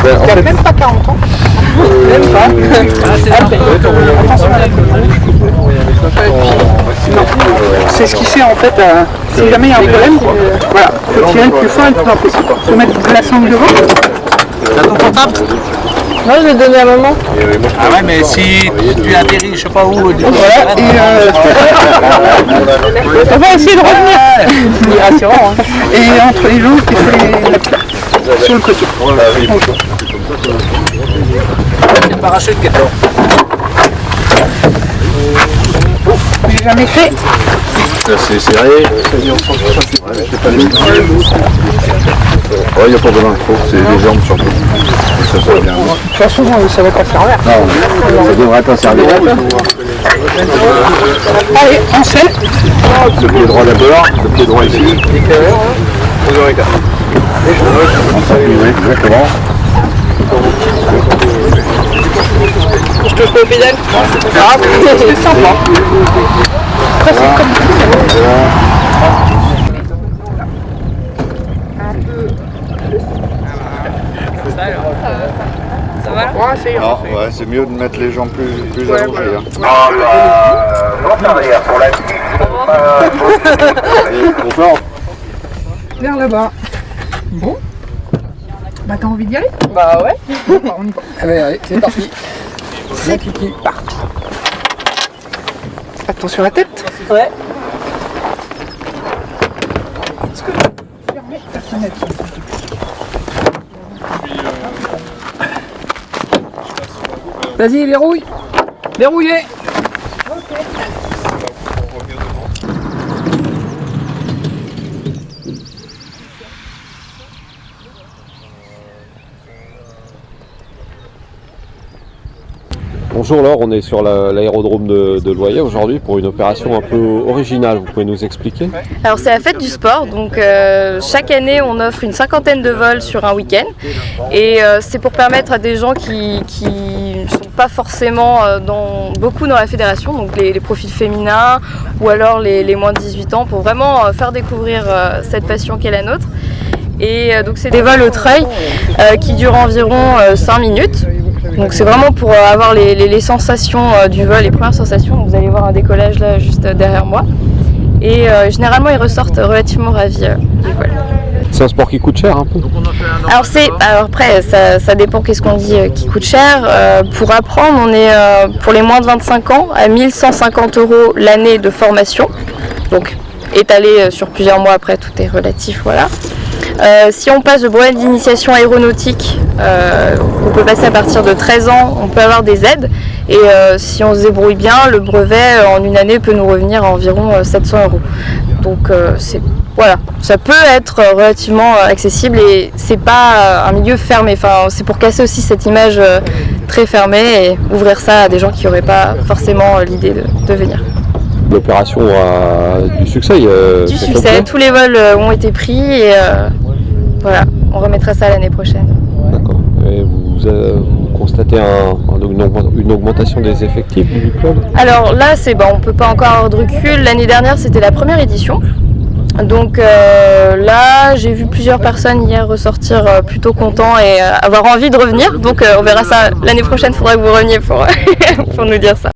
Il n'y a même pas 40 ans. Même pas. Attention à la c'est ce qui fait en fait, si jamais il y a un problème, voilà, il faut tirer le plus fort et le plus impossible. Il faut mettre de la sangle devant. T'as ton portable? Moi je l'ai donné à maman. Ah ouais, mais si tu atterris, je sais pas où, du coup. Voilà, on va essayer de revenir. C'est rassurant. Hein. Et entre les jambes, il faut les mettre là, sur le côté. C'est le parachute qui est dedans. J'ai jamais fait. C'est serré. Il n'y a pas besoin de trop, c'est les jambes surtout. Que ça soit bien. De toute façon, ça va pas servir. Non, ça devrait pas servir. Allez, on sait. Le pied droit d'abord, le pied droit ici. Exactement. Je touche pas au pédale. C'est sympa. Après, c'est comme ça va là? Ouais, c'est Ouais, c'est mieux de mettre les jambes plus allongées. Confort. vers là-bas. Bon. Bah t'as envie d'y aller? Bah ouais. Bon, bah, on y va. Ah bah allez, c'est parti. C'est Kiki. Attention à la tête. Ouais. Est-ce que tu peux fermer la fenêtre? Vas-y, verrouille. Verrouillez. Bonjour Laure, on est sur l'aérodrome de Loyat aujourd'hui pour une opération un peu originale, vous pouvez nous expliquer? Alors c'est la fête du sport, donc chaque année on offre une 50aine de vols sur un week-end et c'est pour permettre à des gens qui ne sont pas forcément beaucoup dans la fédération, donc les profils féminins ou alors les moins de 18 ans, pour vraiment faire découvrir cette passion qu'est la nôtre. Et donc c'est des vols au treuil qui durent environ 5 minutes. Donc c'est vraiment pour avoir les sensations du vol, les premières sensations. Donc, vous allez voir un décollage là juste derrière moi. Et généralement ils ressortent relativement ravis du vol. C'est un sport qui coûte cher un peu? Alors après ça dépend qu'est-ce qu'on dit qui coûte cher. Pour apprendre on est pour les moins de 25 ans à 1150 € l'année de formation. Donc étalé sur plusieurs mois, après tout est relatif, voilà. Si on passe le brevet d'initiation aéronautique, on peut passer à partir de 13 ans, on peut avoir des aides. Et si on se débrouille bien, le brevet en une année peut nous revenir à environ 700 €. Donc voilà, ça peut être relativement accessible et c'est pas un milieu fermé. Enfin, c'est pour casser aussi cette image très fermée et ouvrir ça à des gens qui n'auraient pas forcément l'idée de venir. L'opération a du succès? Du succès, tous les vols ont été pris et voilà, on remettra ça l'année prochaine. D'accord. Et vous constatez une augmentation des effectifs du club? Alors là, on peut pas encore avoir de recul. L'année dernière, c'était la première édition. Donc là, j'ai vu plusieurs personnes hier ressortir plutôt contents et avoir envie de revenir. Donc on verra ça l'année prochaine, il faudra que vous reveniez pour, pour nous dire ça.